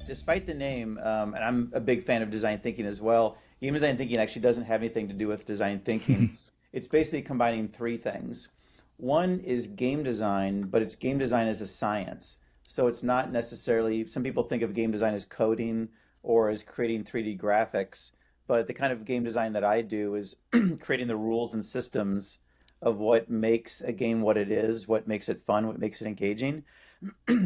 despite the name, and I'm a big fan of design thinking as well, game design thinking actually doesn't have anything to do with design thinking. It's basically combining three things. One is game design, but it's game design as a science. So it's not necessarily, some people think of game design as coding or as creating 3D graphics, but the kind of game design that I do is creating the rules and systems of what makes a game what it is, what makes it fun, what makes it engaging.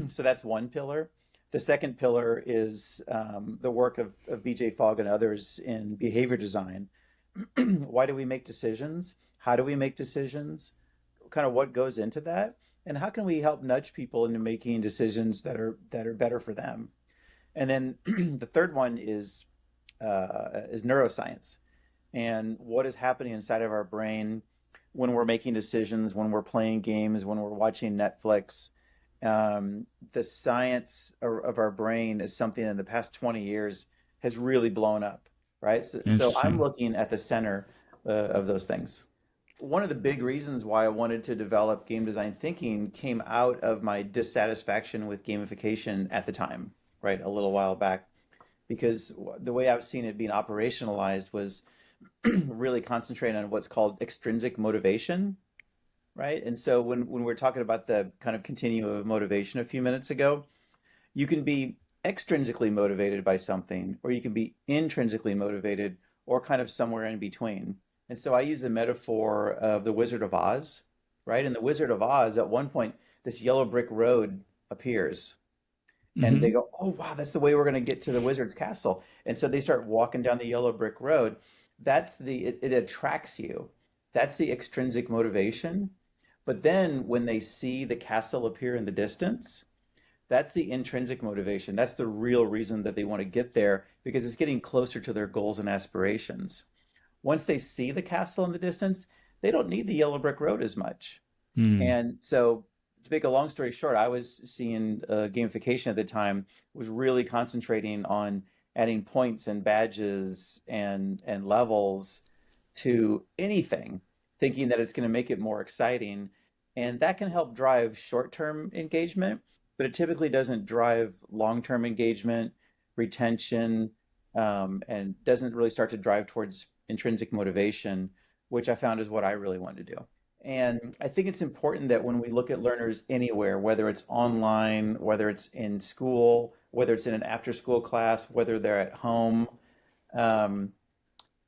So that's one pillar. The second pillar is the work of BJ Fogg and others in behavior design. Why do we make decisions? How do we make decisions? Kind of what goes into that? And how can we help nudge people into making decisions that are better for them? And then the third one is neuroscience and what is happening inside of our brain when we're making decisions, when we're playing games, when we're watching Netflix. The science of our brain is something in the past 20 years has really blown up, right? So I'm Interesting. looking at the center of those things. One of the big reasons why I wanted to develop game design thinking came out of my dissatisfaction with gamification at the time, right? A little while back, because the way I've seen it being operationalized was really concentrating on what's called extrinsic motivation, right? And so when we're talking about the kind of continuum of motivation a few minutes ago, you can be extrinsically motivated by something, or you can be intrinsically motivated, or kind of somewhere in between. And so I use the metaphor of the Wizard of Oz, right? In the Wizard of Oz, at one point, this yellow brick road appears, and they Hmm. go, "Oh wow, that's the way we're going to get to the wizard's castle." And so they start walking down the yellow brick road. It attracts you. That's the extrinsic motivation. But then when they see the castle appear in the distance, that's the intrinsic motivation. That's the real reason that they want to get there because it's getting closer to their goals and aspirations. Once they see the castle in the distance, they don't need the yellow brick road as much. Mm. And so, to make a long story short, I was seeing gamification at the time was really concentrating on adding points and badges and levels to anything, thinking that it's going to make it more exciting. And that can help drive short-term engagement, but it typically doesn't drive long-term engagement, retention, and doesn't really start to drive towards intrinsic motivation, which I found is what I really want to do. And I think it's important that when we look at learners anywhere, whether it's online, whether it's in school, whether it's in an after school class, whether they're at home, um,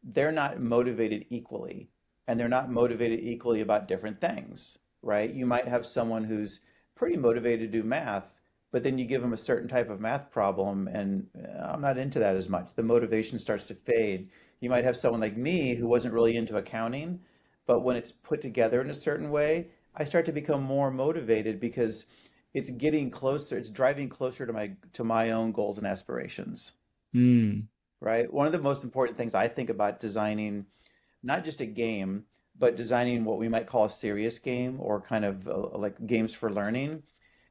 they're not motivated equally. And they're not motivated equally about different things, right? You might have someone who's pretty motivated to do math, but then you give them a certain type of math problem, and I'm not into that as much. The motivation starts to fade. You might have someone like me who wasn't really into accounting, but when it's put together in a certain way, I start to become more motivated because it's getting closer, it's driving closer to my own goals and aspirations, Mm. right? One of the most important things I think about designing not just a game, but designing what we might call a serious game or kind of like games for learning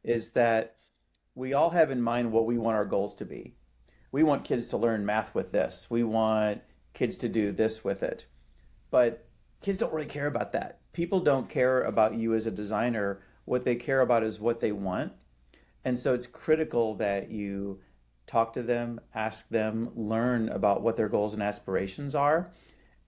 is that we all have in mind what we want our goals to be. We want kids to learn math with this. We want kids to do this with it. But kids don't really care about that. People don't care about you as a designer. What they care about is what they want. And so it's critical that you talk to them, ask them, learn about what their goals and aspirations are,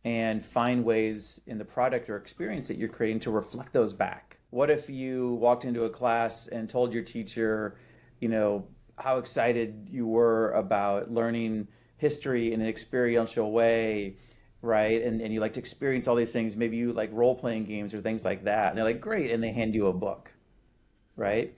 and find ways in the product or experience that you're creating to reflect those back. What if you walked into a class and told your teacher, you know, how excited you were about learning history in an experiential way, right? And you like to experience all these things. Maybe you like role playing games or things like that. And they're like, great. And they hand you a book, right?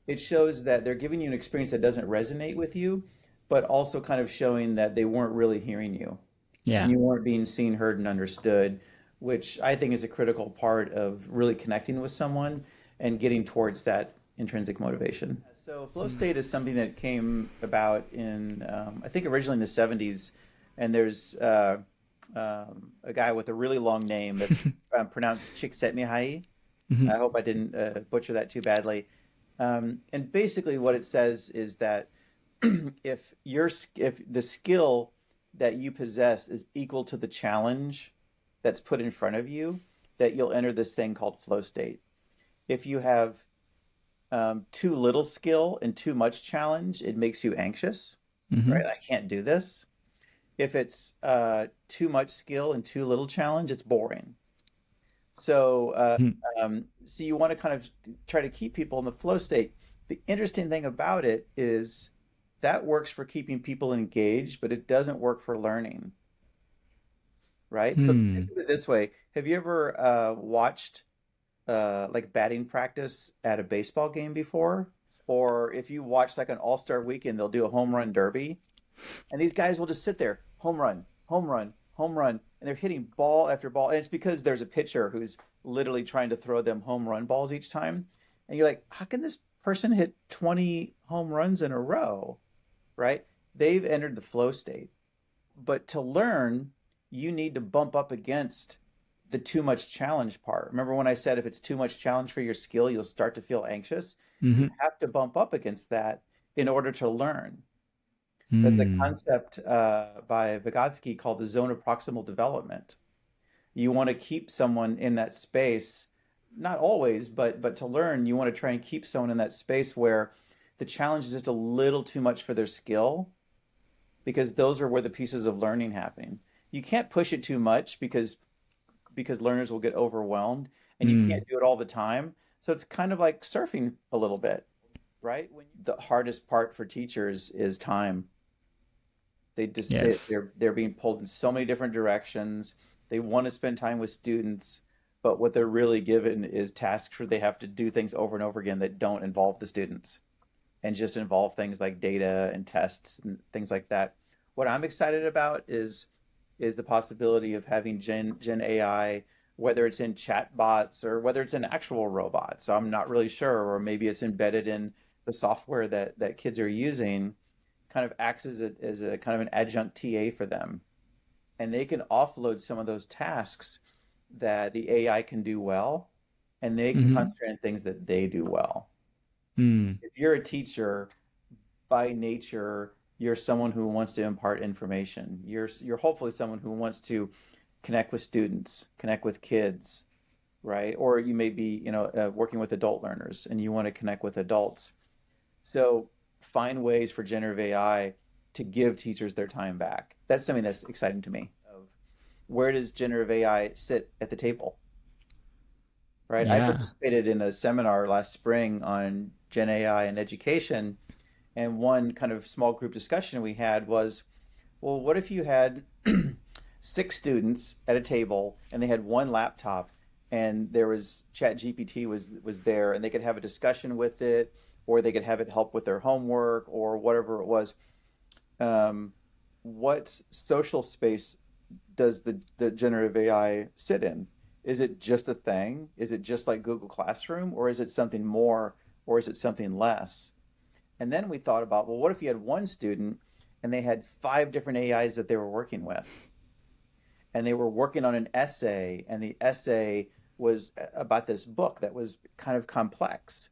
It shows that they're giving you an experience that doesn't resonate with you, but also kind of showing that they weren't really hearing you and Yeah. you weren't being seen, heard, and understood, which I think is a critical part of really connecting with someone and getting towards that intrinsic motivation. So flow Mm. state is something that came about in, I think originally in the 70s, and there's a guy with a really long name that's pronounced Csikszentmihalyi. I Mhm. hope I didn't butcher that too badly. And basically, what it says is that if the skill that you possess is equal to the challenge that's put in front of you, that you'll enter this thing called flow state. If you have too little skill and too much challenge, it makes you anxious. right? Mm-hmm. I can't do this. If it's too much skill and too little challenge, it's boring. So, so you want to kind of try to keep people in the flow state. The interesting thing about it is that works for keeping people engaged, but it doesn't work for learning, right? So think Hmm. of it this way. Have you ever watched like batting practice at a baseball game before? Or if you watch like an All-Star weekend, they'll do a home run derby. And these guys will just sit there, home run, home run, home run, and they're hitting ball after ball. And it's because there's a pitcher who's literally trying to throw them home run balls each time. And you're like, how can this person hit 20 home runs in a row? Right? They've entered the flow state. But to learn, you need to bump up against the too much challenge part. Remember when I said if it's too much challenge for your skill, you'll start to feel anxious? You Mm-hmm. have to bump up against that in order to learn. That's a Hmm. concept by Vygotsky called the zone of proximal development. You want to keep someone in that space, not always, but to learn, you want to try and keep someone in that space where the challenge is just a little too much for their skill, because those are where the pieces of learning happen. You can't push it too much because learners will get overwhelmed, and you can't Hmm. do it all the time. So it's kind of like surfing a little bit, right? The hardest part for teachers is time. Yes. They're being pulled in so many different directions. They want to spend time with students, but what they're really given is tasks where they have to do things over and over again that don't involve the students and just involve things like data and tests and things like that. What I'm excited about is the possibility of having Gen AI, whether it's in chat bots or whether it's in actual robots. So I'm not really sure, or maybe it's embedded in the software that kids are using, kind of acts as a kind of an adjunct TA for them. And they can offload some of those tasks that the AI can do well, and they can Mm-hmm. concentrate on things that they do well. Hmm. If you're a teacher, by nature, you're someone who wants to impart information. You're hopefully someone who wants to connect with students, connect with kids, right? Or you may be, working with adult learners and you want to connect with adults. So find ways for generative AI to give teachers their time back. That's something that's exciting to me. Of where does generative AI sit at the table, right? I Yeah. participated in a seminar last spring on Gen AI and education, and one kind of small group discussion we had was, well, what if you had six students at a table and they had one laptop, and there was Chat GPT was there, and they could have a discussion with it, or they could have it help with their homework or whatever it was. Um, what social space does the generative AI sit in? Is it just a thing? Is it just like Google Classroom, or is it something more, or is it something less? And then we thought about, well, what if you had one student and they had five different AIs that they were working with, and they were working on an essay, and the essay was about this book that was kind of complex.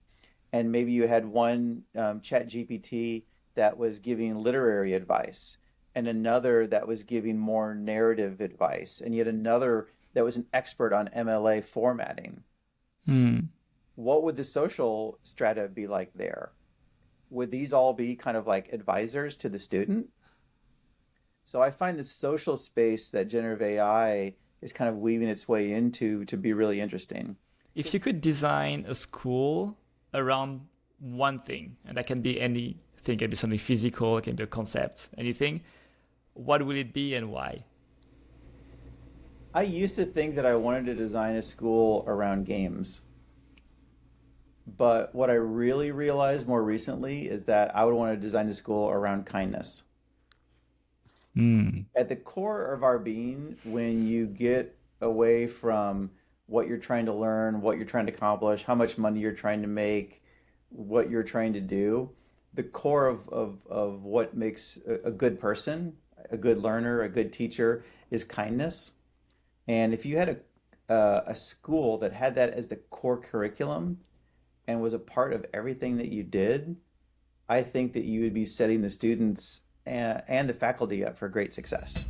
And maybe you had one Chat GPT that was giving literary advice, and another that was giving more narrative advice, and yet another that was an expert on MLA formatting. Hmm. What would the social strata be like there? Would these all be kind of like advisors to the student? So I find the social space that generative AI is kind of weaving its way into to be really interesting. If you Because could design a school around one thing, and that can be anything, it can be something physical, it can be a concept, anything, what will it be and why? I used to think that I wanted to design a school around games, but what I really realized more recently is that I would want to design a school around kindness. Hmm. At the core of our being, when you get away from what you're trying to learn, what you're trying to accomplish, how much money you're trying to make, what you're trying to do, the core of what makes a good person, a good learner, a good teacher is kindness. And if you had a school that had that as the core curriculum and was a part of everything that you did, I think that you would be setting the students and the faculty up for great success.